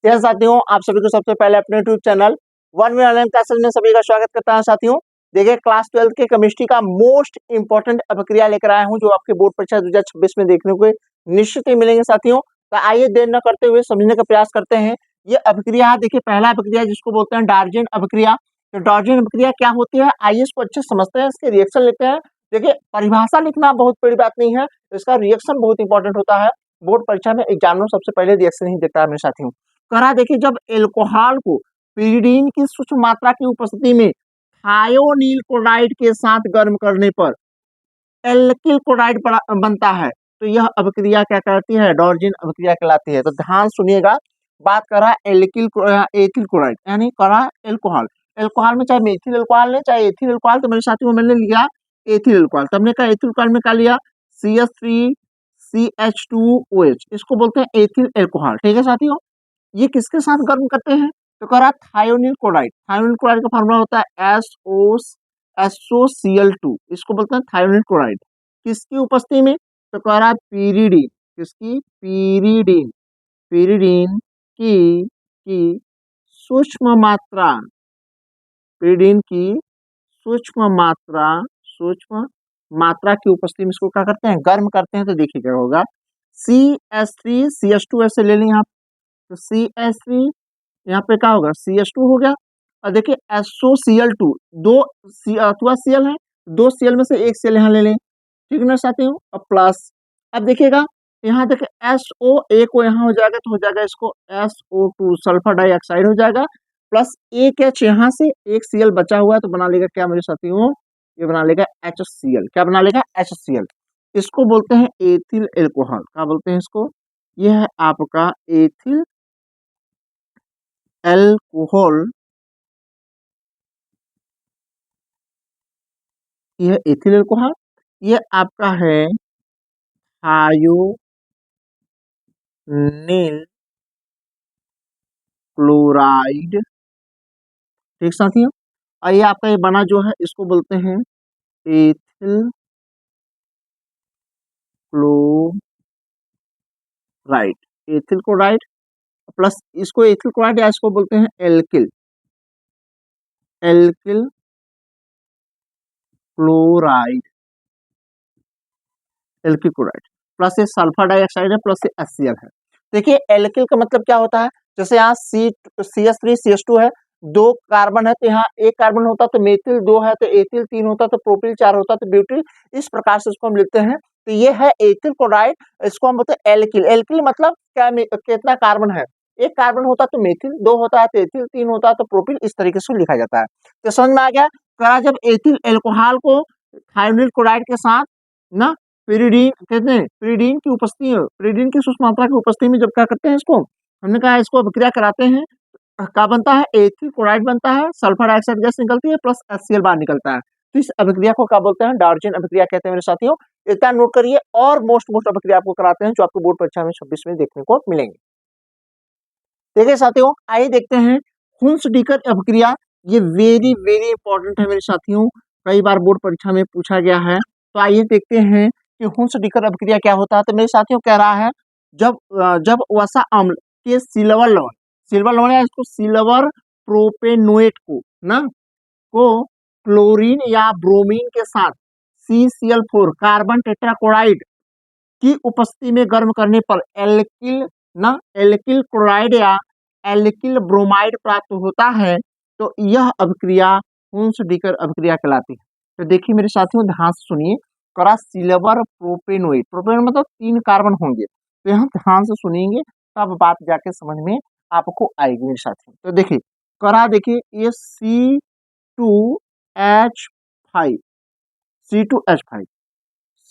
जय साथियों, आप सभी को सबसे पहले अपने YouTube channel one way online classes में सभी का स्वागत करता हूं। साथियों देखिए, क्लास 12 के केमिस्ट्री का मोस्ट इंपॉर्टेंट अभिक्रिया लेकर आया हूं जो आपके बोर्ड परीक्षा 2026 में देखने को निश्चित ही मिलेंगे। साथियों तो आइए देर न करते हुए समझने का प्रयास करते हैं। ये अभिक्रिया देखिए, पहला अभिक्रिया जिसको बोलते हैं डार्जेन अभिक्रिया। तो डार्जेन अभिक्रिया क्या होती है, आइए इसको अच्छे समझते हैं, इसके रिएक्शन लेते हैं। देखिए, परिभाषा लिखना बहुत बड़ी बात नहीं है, इसका रिएक्शन बहुत इंपॉर्टेंट होता है। बोर्ड परीक्षा में एग्जामिनर सबसे पहले रिएक्शन ही देता है मेरे साथियों। करा देखिए, जब एल्कोहल को pyridine की सूक्ष्म मात्रा की उपस्थिति में थायोनील क्लोराइड के साथ गर्म करने पर एल्किल क्लोराइड बनता है, तो यह अभिक्रिया क्या कहती है, डार्जेन अभिक्रिया कहलाती है। तो ध्यान सुनिएगा, बात करा एल्किल एथिल क्लोराइड यानी करा एल्कोहल। एल्कोहल में चाहे मेथिल एल्कोहल ले चाहे एथिल एल्कोहल, तो मेरे साथियों मैंने लिया एथिल एल्कोहल। तो हमने कहा एथिल एल्कोहल में क्या लिया, CH3CH2OH, इसको बोलते हैं एथिल एल्कोहल। ठीक है साथियों, ये किसके साथ गर्म करते हैं, तो करा थायोनील क्लोराइड। थायोनील क्लोराइड का फार्मूला होता है SOCl2, इसको बोलते हैं थायोनील क्लोराइड। किसकी उपस्थिति में, तो करा पीरिडीन, किसकी, पीरिडीन, पीरिडीन की सूक्ष्म मात्रा, पीरिडीन की सूक्ष्म मात्रा की उपस्थिति में इसको क्या करते हैं, गर्म करते हैं। तो देखिए क्या होगा, CH3CH2 ऐसे ले लें यहाँ, तो CH3 यहाँ पे क्या होगा, CH2 हो गया। और देखिए SOCl2, दो अथवा Cl है, दो Cl में से एक Cl यहाँ ले लें, ठीक ना साथियों। अब प्लस, अब देखिएगा यहाँ देखिए SO एक को यहाँ हो जाएगा, तो हो जाएगा इसको SO2 सल्फर डाइऑक्साइड हो जाएगा, प्लस एक H यहाँ से एक Cl बचा हुआ है, तो बना लेगा क्या मेरे साथियों, ये बना लेगा HCl। क्या बना लेगा, HCl। इसको बोलते हैं एथिल एल्कोहल। क्या बोलते हैं इसको, यह है आपका एथिल एल्कोहल, यह एथिल एल्कोहल, यह आपका है थायोनील क्लोराइड। ठीक साथियों, और ये आपका ये बना जो है इसको बोलते हैं ethyl chloride, ethyl chloride plus इसको एथिल क्लोराइड या इसको बोलते हैं alkyl, alkyl chloride, alkyl chloride plus ये सल्फर डाइऑक्साइड है, प्लस ये HCl है। देखिए एल्किल का मतलब क्या होता है, जैसे यहाँ CH3CH2 है, दो कार्बन है, तो यहाँ एक कार्बन होता तो मेथिल, दो है तो एथिल, तीन होता तो प्रोपिल, चार होता तो ब्यूटिल, इस प्रकार से इसको हम लिखते हैं। तो ये है एथिल क्लोराइड, इसको हम बोलते हैं एल्किल। एल्किल मतलब क्या, कितना कार्बन है, एक कार्बन होता तो मेथिल, दो होता है तो एथिल, तीन होता है तो प्रोपिल, इस तरीके से लिखा जाता है। तो समझ में आ गया, जब एथिल एल्कोहल को थायोनील क्लोराइड के साथ ना pyridine कहते हैं, pyridine की उपस्थिति, pyridine की सूक्ष्म मात्रा की उपस्थिति में जब क्या करते हैं इसको, हमने कहा इसको अभिक्रिया कराते हैं, क्या बनता है, एथिल क्लोराइड बनता है, सल्फर डाइऑक्साइड गैस निकलती है, प्लस HCl बाहर निकलता है। तो इस अभिक्रिया को क्या बोलते हैं, डार्जेन अभिक्रिया कहते हैं मेरे साथियों। इतना नोट करिए, और मोस्ट अभिक्रिया आपको कराते हैं जो आपको बोर्ड परीक्षा में 26 में देखने को मिलेंगे। देखिए साथियों, आइए देखते हैं हुंस-डीकर अभिक्रिया। ये वेरी वेरी इंपॉर्टेंट है मेरे साथियों, कई बार बोर्ड परीक्षा में पूछा गया है। तो आइए देखते हैं कि हुंस-डीकर अभिक्रिया क्या होता है। तो मेरे साथियों कह रहा है, जब वसा अम्ल के सिल्वर लवण या इसको सिल्वर प्रोपेनोएट को ना को क्लोरीन या ब्रोमीन के साथ CCl4 कार्बन टेट्राक्लोराइड की उपस्थिति में गर्म करने पर एल्किल क्लोराइड या एल्किल ब्रोमाइड प्राप्त होता है, तो यह अभिक्रिया हुंस-डीकर अभिक्रिया कहलाती है। तो देखिए मेरे साथियों, ध्यान से सुनिए, करा सिल्वर प्रोपेनोएट, प्रोपेन मतलब तीन कार्बन होंगे, तो यहाँ ध्यान से सुनेंगे तब बात जाके समझ में आपको आएगी मेरे साथियों। तो देखिए करा, देखिए ये C2H5, C2H5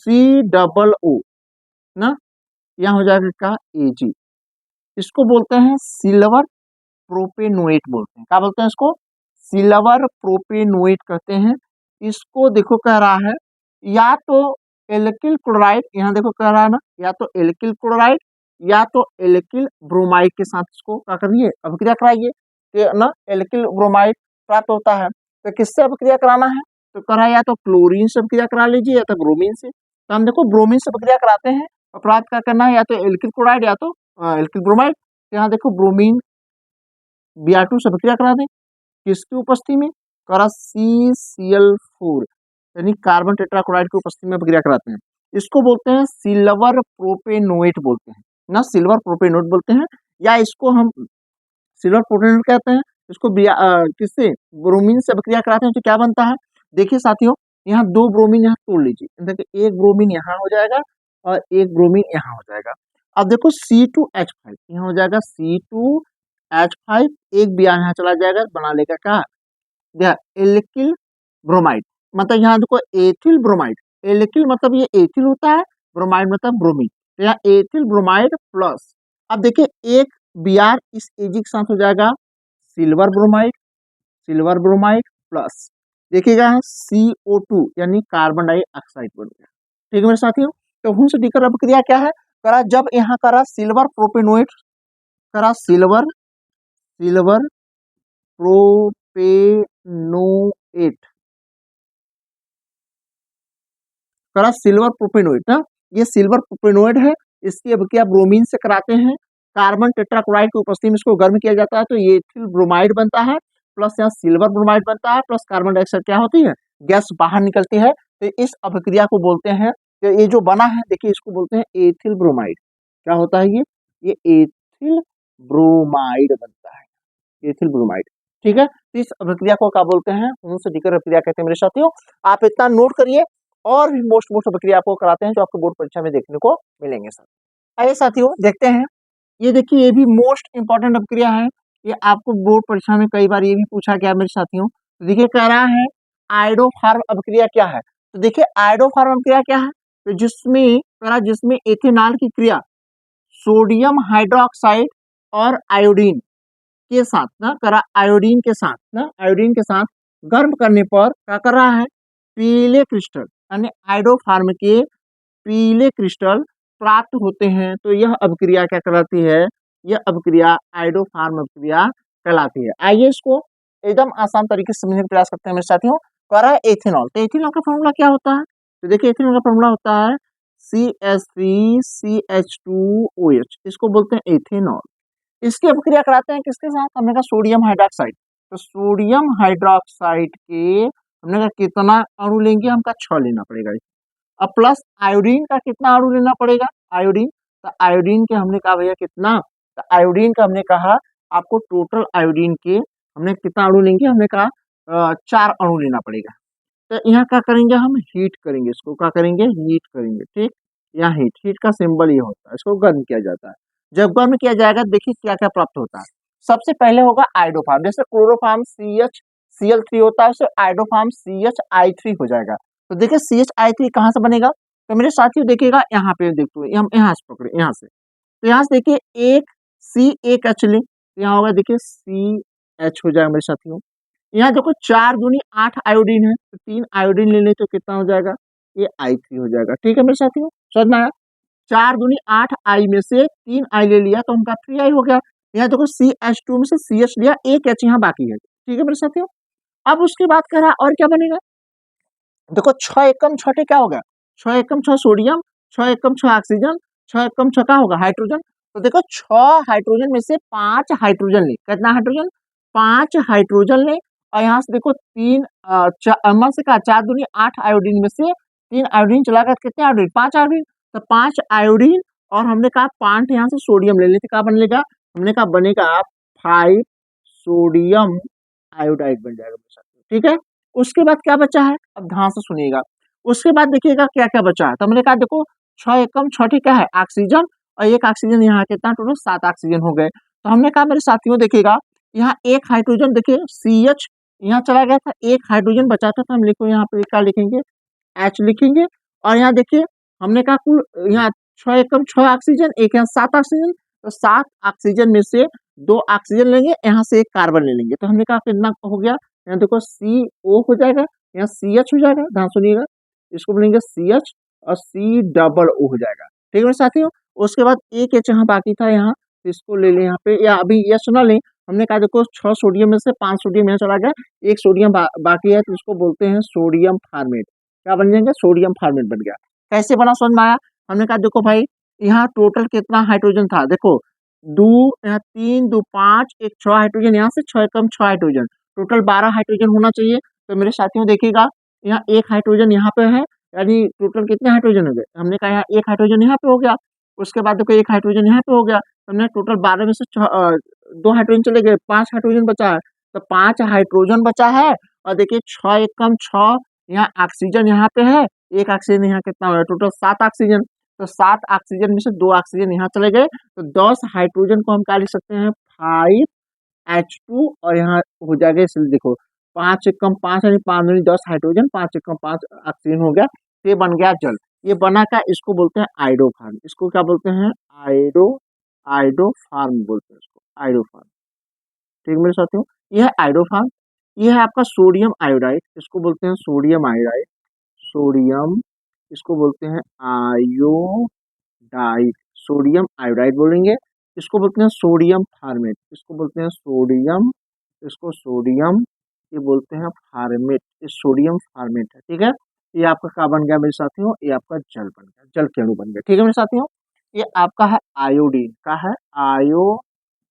COO ना, यहाँ हो जाएगा क्या, Ag, इसको बोलते हैं सिल्वर प्रोपेनोएट, बोलते हैं क्या बोलते हैं इसको, सिल्वर प्रोपेनोएट कहते हैं। इसको देखो कह रहा है, या तो एल्किल क्लोराइड, यहाँ देखो कह रहा है ना, या तो एल्किल क्लोराइड या तो एल्किल ब्रोमाइड के साथ इसको क्या करिए, अभिक्रिया कराइए, ना एल्किल ब्रोमाइड प्राप्त होता है। तो किससे अभिक्रिया कराना है, तो करा या तो क्लोरीन से अभिक्रिया करा लीजिए या तो ब्रोमीन से। तो हम देखो ब्रोमीन से अभिक्रिया कराते हैं, और प्राप्त क्या करना है, या तो एल्किल क्लोराइड या तो एल्किल ब्रोमाइड। यहाँ देखो ब्रोमीन Br2 से अभिक्रिया करा दें, किसकी उपस्थिति में, करा CCl4 यानी कार्बन टेट्राक्लोराइड की उपस्थिति में अभिक्रिया कराते हैं। इसको बोलते हैं सिल्वर प्रोपेनोएट बोलते हैं ना, सिल्वर प्रोपेनोएट बोलते हैं, या इसको हम सिल्वर प्रोपेनोएट कहते हैं। इसको किससे, ब्रोमीन से अभिक्रिया कराते हैं तो क्या बनता है, देखिए साथियों, यहाँ दो ब्रोमीन यहाँ तोड़ लीजिए, देखिए एक ब्रोमीन यहाँ हो जाएगा और एक ब्रोमीन यहाँ हो जाएगा। अब देखो C2H5 यहाँ हो जाएगा C2H5, एक भी यहाँ चला जाएगा, बना लेगा क्या, एल्किल ब्रोमाइड, मतलब यहाँ देखो एथिल ब्रोमाइड, एल्किल मतलब ये एथिल होता है, ब्रोमाइड मतलब ब्रोमीन, तो यहाँ एथिल ब्रोमाइड प्लस, अब देखिए एक Br इस Ag के साथ हो जाएगा silver bromide, silver bromide plus देखिएगा CO2 यानी कार्बन डाइऑक्साइड बन गया। ठीक है मेरे साथियों, तो हुन से डीकर अभिक्रिया क्या है, करा जब यहाँ करा सिल्वर प्रोपेनोएट, करा सिल्वर प्रोपेनोएट, करा सिल्वर प्रोपेनोएट ना, ये सिल्वर प्रोपेनोएट है, इसकी अभिक्रिया ब्रोमीन से कराते हैं, कार्बन टेट्राक्लोराइड की उपस्थिति में इसको गर्म किया जाता है तो ये एथिल ब्रोमाइड बनता है, प्लस यहाँ सिल्वर ब्रोमाइड बनता है, प्लस कार्बन डाइऑक्साइड क्या होती है, गैस बाहर निकलती है। तो इस अभिक्रिया को बोलते हैं, तो ये जो बना है देखिए इसको बोलते हैं एथिल ब्रोमाइड। क्या होता है ये एथिल ब्रोमाइड बनता है, एथिल ब्रोमाइड। ठीक है, तो इस अभिक्रिया को क्या बोलते हैं, उनसे डीकर अभिक्रिया कहते हैं मेरे साथियों। आप इतना नोट करिए, और भी मोस्ट अभिक्रिया आपको कराते हैं जो आपको बोर्ड परीक्षा में देखने को मिलेंगे सर। आइए साथियों देखते हैं, ये देखिए ये भी मोस्ट इंपॉर्टेंट अभिक्रिया है, ये आपको बोर्ड परीक्षा में कई बार ये भी पूछा गया मेरे साथियों। तो देखिए कह रहा है आयोडोफार्म अभिक्रिया क्या है, तो देखिए आयोडोफार्म अभिक्रिया क्या है, तो जिसमें एथेनॉल की क्रिया सोडियम हाइड्रोक्साइड और आयोडीन के साथ ना, करा आयोडीन के साथ गर्म करने पर क्या कर रहा है, पीले क्रिस्टल यानी आयोडोफार्म के पीले क्रिस्टल प्राप्त होते हैं। तो यह अभिक्रिया क्या कहलाती है, यह अभिक्रिया आयोडोफार्म अभिक्रिया कहलाती है। आइए इसको एकदम आसान तरीके से समझने का प्रयास करते हैं मेरे साथियों। करा एथेनॉल, तो एथेनॉल का फॉर्मूला क्या होता है, तो देखिए एथेनॉल का फॉर्मूला होता है CH3CH2OH, इसको बोलते हैं एथेनॉल। इसकी अभिक्रिया कराते हैं किसके साथ, हमने कहा सोडियम हाइड्रोक्साइड, तो सोडियम हाइड्रोक्साइड के हमने कहा कितना अणु लेंगे, हमका 6 लेना पड़ेगा। अब प्लस आयोडीन का कितना अणु लेना पड़ेगा, आयोडीन, तो आयोडीन के हमने कहा भैया कितना, तो आयोडीन का हमने कहा आपको टोटल आयोडीन के हमने कितना अणु लेंगे, हमने कहा 4 अणु लेना पड़ेगा। तो यहाँ क्या करेंगे, हम हीट करेंगे, इसको क्या करेंगे, हीट करेंगे। ठीक, यहाँ हीट का सिंबल ये होता है, इसको गर्म किया जाता है। जब गर्म किया जाएगा देखिए क्या क्या प्राप्त होता है, सबसे पहले होगा आयोडोफार्म, जैसे क्लोरोफार्म CHCl3 होता है, उससे आयोडोफार्म CHI3 हो जाएगा। तो देखिए CHI3 कहाँ से बनेगा, तो मेरे साथियों देखिएगा यहाँ पे देखते हम यहाँ से पकड़े, यहाँ से, तो यहाँ से देखिए एक C एक H ले, यहाँ होगा देखिए CH हो जाएगा मेरे साथियों। यहाँ देखो 4 दूनी 8 आयोडीन है, तो 3 आयोडीन ले ले तो कितना हो जाएगा, ये I3 हो जाएगा। ठीक है मेरे साथियों, समझ में आया, 4 दूनी 8 आई में से 3 आई ले लिया तो उनका 3 आई हो गया। यहाँ देखो CH2 में से CH लिया, एक H यहाँ बाकी है। ठीक है मेरे साथियों, अब उसके बाद कह रहा और क्या बनेगा, देखो 6 एकम 6 क्या होगा, 6 एकम 6 सोडियम, 6 एकम 6 ऑक्सीजन, 6 एकम 6 क्या होगा, हाइड्रोजन। तो देखो 6 हाइड्रोजन में से 5 हाइड्रोजन ले, कितना हाइड्रोजन, 5 हाइड्रोजन ले, और यहाँ से देखो 3 से कहा 4 दूनी 8 आयोडीन में से 3 आयोडीन चला गया, कितने आयोडीन, 5 आयोडीन, तो 5 आयोडीन, और हमने कहा 5 यहाँ से सोडियम ले लेते, क्या बनेगा, हमने कहा बनेगा 5 सोडियम आयोडाइड बन जाएगा। ठीक है, उसके बाद क्या बचा है, अब ध्यान से सुनिएगा, उसके बाद देखिएगा क्या क्या बचा है, तो हमने कहा देखो 6 एकम 6 क्या है, ऑक्सीजन, और एक ऑक्सीजन यहाँ कितना, टोटल 7 ऑक्सीजन हो गए। तो हमने कहा मेरे साथियों देखिएगा यहाँ एक हाइड्रोजन देखिए CH यहाँ चला गया था, एक हाइड्रोजन बचा था, तो हम लिखो यहाँ पे क्या लिखेंगे, H लिखेंगे, और यहाँ देखिए हमने कहा कुल यहाँ 6 एकम 6 ऑक्सीजन, एक यहाँ 7 ऑक्सीजन, तो 7 ऑक्सीजन में से 2 ऑक्सीजन लेंगे, यहाँ से एक कार्बन ले लेंगे, तो हमने कहा कितना हो गया, यहाँ देखो CO हो जाएगा, यहाँ CH हो जाएगा, ध्यान सुनिएगा, इसको बोलेंगे CH और COO हो जाएगा। ठीक है साथियों, उसके बाद एक H यहाँ बाकी था, यहाँ इसको ले लें यहाँ पे, या अभी ये सुना लें, हमने कहा देखो 6 सोडियम में से 5 सोडियम यहाँ चला गया, एक सोडियम बाकी है, तो इसको बोलते हैं सोडियम फार्मेट। क्या बन जाएंगे, सोडियम फार्मेट बन गया। कैसे बना समझ में आया, हमने कहा देखो भाई यहाँ टोटल कितना हाइड्रोजन था, देखो दो, यहाँ 3 2 5 एक 6 हाइड्रोजन, यहाँ से 6 कम 6 हाइड्रोजन, टोटल 12 हाइड्रोजन होना चाहिए। तो मेरे साथियों देखिएगा, यहाँ एक हाइड्रोजन यहाँ पे है, यानी टोटल कितने हाइड्रोजन हो गए, हमने कहा यहाँ एक हाइड्रोजन यहाँ पे हो गया, उसके बाद देखो एक हाइड्रोजन यहाँ पे हो गया, हमने टोटल 12 में से 2 हाइड्रोजन चले गए, 5 हाइड्रोजन बचा है। तो 5 हाइड्रोजन बचा है, और देखिए 6 एक कम 6, यहाँ ऑक्सीजन यहाँ पे है, एक ऑक्सीजन यहाँ कितना हो गया, टोटल 7 ऑक्सीजन। तो 7 ऑक्सीजन में से 2 ऑक्सीजन यहाँ चले गए, तो 10 हाइड्रोजन को हम क्या लिख सकते हैं, 5H2, और यहाँ हो जाएगा, इसलिए देखो 5 एक कम 5 यानी 5 दूनी 10 हाइड्रोजन, 5 एक कम 5 ऑक्सीजन हो गया, तो ये बन गया जल। ये बना क्या, इसको बोलते हैं आइडोफार्म, इसको क्या बोलते हैं, आइडोफार्म बोलते हैं इसको, आइडोफार्म। ठीक है मेरे साथियों, ये है आइडोफार्म। ये है आपका सोडियम आयोडाइड, इसको बोलते हैं सोडियम आयोडाइड, सोडियम, इसको बोलते हैं आयोडाइड, सोडियम आयोडाइड बोलेंगे। इसको बोलते हैं सोडियम फार्मेट, इसको बोलते हैं सोडियम, इसको सोडियम, ये बोलते हैं फार्मेट, ये सोडियम फार्मेट है। ठीक है, ये आपका क्या बन गया मेरे साथियों, ये आपका जल बन गया, जल के अणु बन गया। ठीक है मेरे साथियों, ये आपका है आयोडीन, का है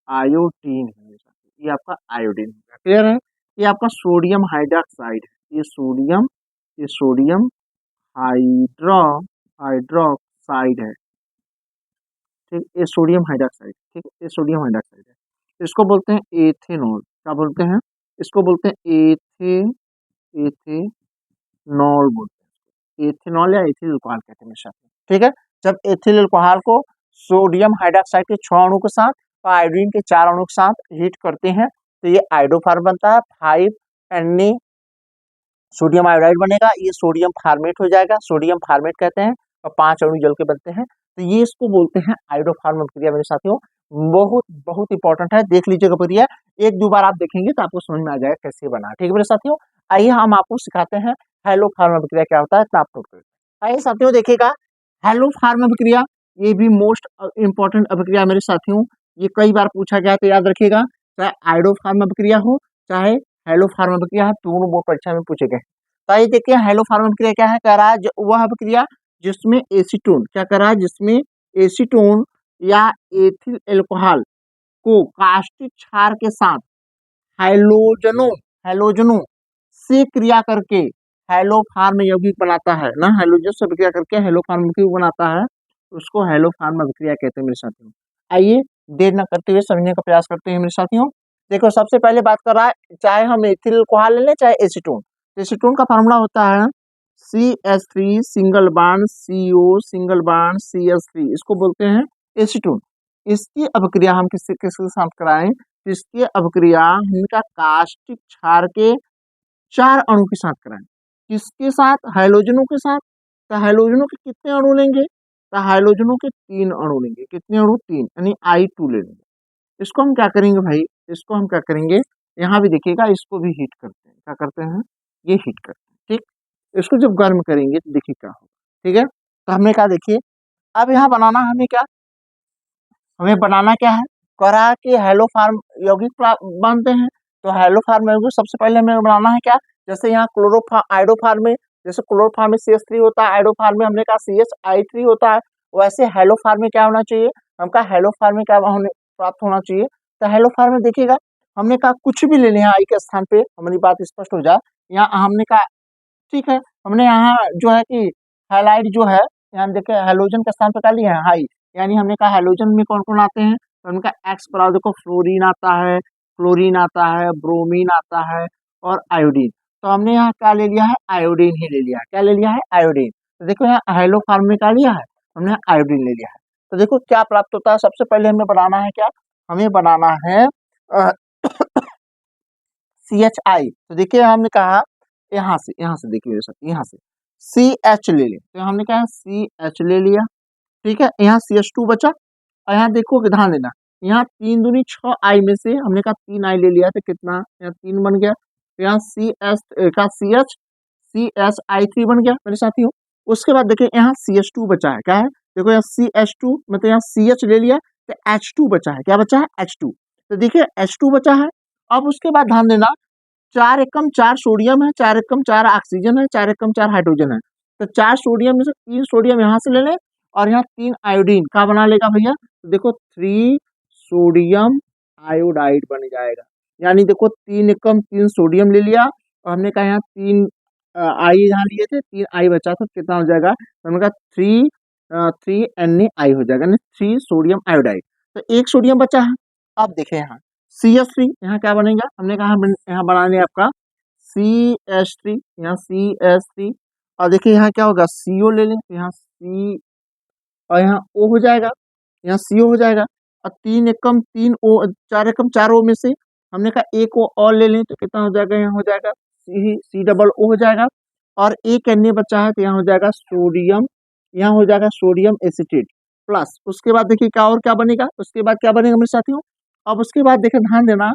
आयोडीन है मेरे साथियों, ये आपका आयोडीन हो गया। क्लियर है, ये आपका सोडियम हाइड्रोक्साइड है, ये सोडियम हाइड्रो हाइड्रोक्साइड है। ठीक, ये सोडियम हाइड्रोक्साइड, ठीक है, ये सोडियम हाइड्रोक्साइड है। इसको बोलते हैं एथेनॉल, क्या बोलते हैं, इसको बोलते हैं एथेनॉल बोलते हैं, एथेनॉल या एथिल अल्कोहल कहते हैं मेरे साथ में। ठीक है, जब एथिल अल्कोहल को सोडियम हाइड्रोक्साइड के 6 अणु के साथ और आयोडीन के 4 अणु के साथ हीट करते हैं, तो ये आइडोफार्म बनता है, 5Na सोडियम आयोडाइड बनेगा, ये सोडियम फार्मेट हो जाएगा, सोडियम फार्मेट कहते हैं, और 5 अणु जल के बनते हैं, तो ये इसको बोलते हैं आइडोफार्म प्रक्रिया मेरे साथियों। बहुत बहुत इंपॉर्टेंट है, देख लीजिएगा प्रक्रिया, एक दो बार आप देखेंगे तो आपको समझ में आ जाएगा कैसे बना। ठीक है मेरे साथियों, आइए हम आपको सिखाते हैं हेलो फार्म प्रक्रिया क्या होता है, तो आप नोट करें। आइए साथियों देखिएगा, हेलो फार्म प्रक्रिया, ये भी मोस्ट इंपॉर्टेंट अभिक्रिया मेरे साथियों, ये कई बार पूछा गया, तो याद रखिएगा, चाहे आइडोफार्म प्रक्रिया हो चाहे हेलो फार्म प्रक्रिया है, दोनों बोर्ड परीक्षा में पूछे गए। तो आइए देखिए हेलो फार्म प्रक्रिया क्या है, कह रहा है वह अभिक्रिया जिसमें एसीटोन, क्या कर रहा है, जिसमें एसीटोन या एथिल अल्कोहल को कास्टिक क्षार के साथ हैलोजनों हैलोजनों से क्रिया करके हैलोफार्म यौगिक बनाता है ना, हैलोजन से क्रिया करके हैलोफार्म यौगिक बनाता है, उसको हैलोफार्म अभिक्रिया कहते हैं मेरे साथियों। आइए देर न करते हुए समझने का प्रयास करते हैं मेरे साथियों। देखो सबसे पहले बात कर रहा है, चाहे हम एथिल अल्कोहल ले लें चाहे एसीटोन, एसीटोन का फार्मूला होता है CH3 single bond CO single bond CH3, इसको बोलते हैं एसीटोन। इसकी अभिक्रिया हम किसके किसके साथ कराएं, इसकी अभिक्रिया हमका कास्टिक क्षार के 4 अणु के साथ कराएं, किसके साथ, हैलोजनों के साथ। तो हैलोजनों के कितने अणु लेंगे, तो हैलोजनों के 3 अणु लेंगे, कितने अणु, 3, यानी I2 ले लेंगे। इसको हम क्या करेंगे भाई, इसको हम क्या करेंगे, यहाँ भी देखिएगा, इसको भी हीट करते हैं, क्या करते हैं, ये हीट करते हैं। ठीक, इसको जब गर्म करेंगे तो देखिए क्या होगा। ठीक है, तो हमने कहा देखिए, अब यहाँ बनाना हमें क्या, हमें बनाना क्या है, करा कि हेलो फार्म यौगिक बनते हैं, तो हेलो फार्म यौगिक सबसे पहले हमें बनाना है क्या, जैसे यहाँ क्लोरोफार्म आइडोफार्म में, जैसे क्लोरोफार्म में CH3 होता है, आइडोफार्म में हमने कहा CHI3 होता है, वैसे हेलो फार्म में क्या होना चाहिए, हमका हेलो फार्म में क्या होने प्राप्त होना चाहिए। तो हेलो फार्म में देखिएगा, हमने कहा कुछ भी ले लें आई के स्थान पे, हमारी बात स्पष्ट हो जाए, यहाँ हमने कहा ठीक है, हमने यहाँ जो है कि हैलाइड जो है, यहाँ देखिए हैलोजन के स्थान पर क्या लिया है, हाई, यानी हमने कहा हैलोजन में कौन कौन आते हैं, तो उनका एक्स पर आओ, देखो फ्लोरीन आता है, क्लोरीन आता है, ब्रोमीन आता है, और आयोडीन। तो हमने यहाँ क्या ले लिया है, आयोडीन ही ले लिया है, क्या ले लिया है, आयोडीन। तो देखो यहाँ हेलो फार्म में क्या लिया है, हमने आयोडीन ले लिया है। तो देखो क्या प्राप्त होता है, सबसे पहले हमें बनाना है क्या, हमें बनाना है CHI। तो देखिए हमने कहा यहाँ से देखिए मेरे साथ, यहाँ से CH ले लें, तो हमने कहा CH ले लिया। ठीक है, यहाँ CH2 बचा, और यहाँ देखो कि ध्यान देना, यहाँ 3 दूनी 6 आई में से हमने कहा 3 आई ले लिया, तो कितना, यहाँ 3 बन गया, तो यहाँ CHI3 बन गया मेरे साथियों। उसके बाद देखिए यहाँ CH2 बचा है, क्या है, देखो यहाँ CH2 मतलब यहाँ CH ले लिया, तो H2 बचा है, क्या बचा है, H2। तो देखिए H2 बचा है। अब उसके बाद ध्यान देना, 4 एकम 4 सोडियम है, 4 एकम 4 ऑक्सीजन है, 4 एकम 4 हाइड्रोजन है, तो 4 सोडियम में से 3 सोडियम यहाँ से ले लें, और यहाँ 3 आयोडीन का बना लेगा भैया, तो देखो 3 सोडियम आयोडाइड बन जाएगा। यानी देखो 3 एकम 3 सोडियम ले लिया और हमने कहा यहाँ 3 आई यहाँ लिए थे, 3 आई बचा था, कितना हो जाएगा, तो हमने कहा 3 NaI हो जाएगा, 3 सोडियम आयोडाइड। तो एक सोडियम बचा है। अब देखें यहाँ CH3, यहाँ क्या बनेगा, हमने कहा यहाँ बनाने आपका CH3, यहाँ CH3, और देखिए यहाँ क्या होगा, CO ले लें, तो यहाँ C और यहाँ O हो जाएगा, यहाँ CO हो जाएगा। और 3 एकम 3 O, 4 एकम 4 O में से हमने कहा एक O और ले लें, तो कितना हो जाएगा, यहाँ हो जाएगा C डबल O हो जाएगा। और एक Na बचा है, तो यहाँ हो जाएगा सोडियम, यहाँ हो जाएगा सोडियम एसीटेट प्लस। उसके बाद देखिए क्या और क्या बनेगा, उसके बाद क्या बनेगा मेरे साथियों। अब उसके बाद देखिए ध्यान देना,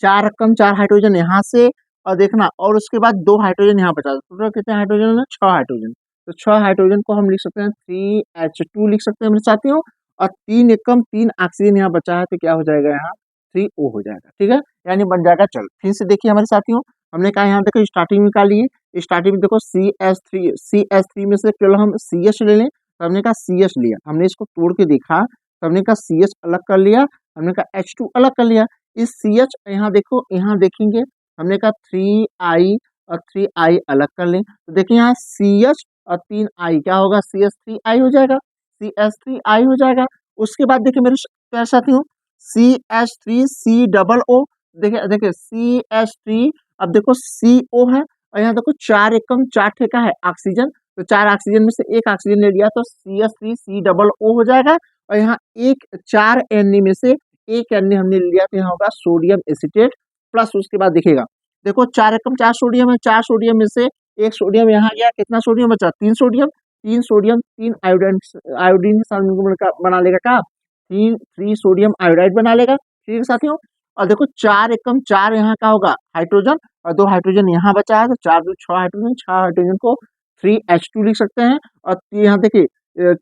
4 एकम 4 हाइड्रोजन यहाँ से, और देखना, और उसके बाद 2 हाइड्रोजन यहाँ बचा, टोटल कितने हाइड्रोजन है, 6 हाइड्रोजन। तो 6 हाइड्रोजन को हम लिख सकते हैं 3H2 लिख सकते हैं मेरे साथियों। और 3 एकम 3 ऑक्सीजन यहाँ बचा है, तो क्या हो जाएगा, यहाँ 3O हो जाएगा, ठीक है, यानी बन जाएगा। चल फिर से देखिए हमारे साथियों, हमने कहा यहाँ देखो स्टार्टिंग में निकालिए, स्टार्टिंग में देखो CH3 में से केवल हम CH ले लें, तो हमने कहा CH लिया, हमने इसको तोड़ के देखा, तो हमने कहा CH अलग कर लिया, हमने कहा H2 अलग कर लिया। इस CH यहाँ देखो, यहाँ देखेंगे, हमने कहा 3I और 3I अलग कर लें, तो देखिए यहाँ CH और 3I क्या होगा, CH3I हो जाएगा, CH3I हो जाएगा। उसके बाद देखिए मेरे प्यारे साथियों, CH3C डबल O, देखिए देखिए CH3, अब देखो CO है, और यहाँ देखो 4 एकम 4 ठेका है ऑक्सीजन, तो 4 ऑक्सीजन में से एक ऑक्सीजन ले लिया, तो CH3C डबल O हो जाएगा। और यहाँ एक 4 Na में से एक Na हमने लिया, तो यहाँ होगा सोडियम एसीटेट प्लस। उसके बाद देखिएगा, देखो 4 एकम 4 सोडियम है, 4 सोडियम में से एक सोडियम यहाँ गया, कितना सोडियम बचा, 3 सोडियम, 3 सोडियम 3 आयोडीन, आयोडीन के साथ बना लेगा क्या, 3 सोडियम आयोडाइड बना लेगा, ठीक है साथियों। और देखो 4 एकम 4 यहाँ का होगा हाइड्रोजन, और 2 हाइड्रोजन यहाँ बचा है, तो 4 2 6 हाइड्रोजन, 6 हाइड्रोजन को 3H2 लिख सकते हैं। और यहाँ देखिए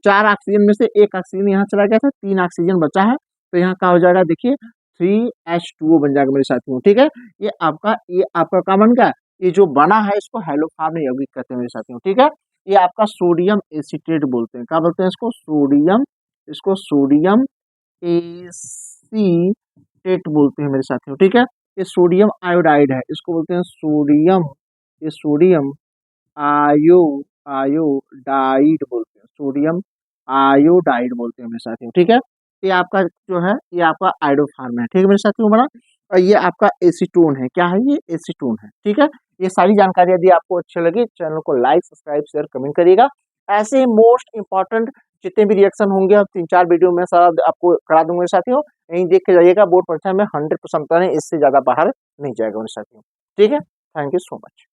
4 ऑक्सीजन में से एक ऑक्सीजन यहाँ चला गया था, 3 ऑक्सीजन बचा है, तो यहाँ क्या हो जाएगा, देखिए 3H2O बन जाएगा मेरे साथियों, ठीक है। ये आपका क्या बन गया, ये जो बना है इसको हैलोफॉर्म यौगिक कहते हैं मेरे साथियों, ठीक है। ये आपका सोडियम एसीटेट बोलते हैं, क्या बोलते हैं इसको, सोडियम एसीटेट बोलते हैं मेरे साथियों, ठीक है। ये सोडियम आयोडाइड है, इसको बोलते हैं सोडियम, ये सोडियम आयोडाइड बोलते हैं, सोडियम आयोडाइड बोलते हैं मेरे साथियों, ठीक है। ये आपका जो है, ये आपका आयोडोफॉर्म है, ठीक है मेरे साथियों बना। और ये आपका एसीटोन है, क्या है, ये एसीटोन है, ठीक है। ये सारी जानकारी यदि आपको अच्छी लगी, चैनल को लाइक सब्सक्राइब शेयर कमेंट करिएगा। ऐसे मोस्ट इंपॉर्टेंट जितने भी रिएक्शन होंगे, अब 3-4 वीडियो में सारा आपको करा दूंगा मेरे साथियों, यहीं देख के जाइएगा, बोर्ड परीक्षा में 100% इससे ज्यादा बाहर नहीं जाएगा मेरे साथियों, ठीक है। Thank you so much.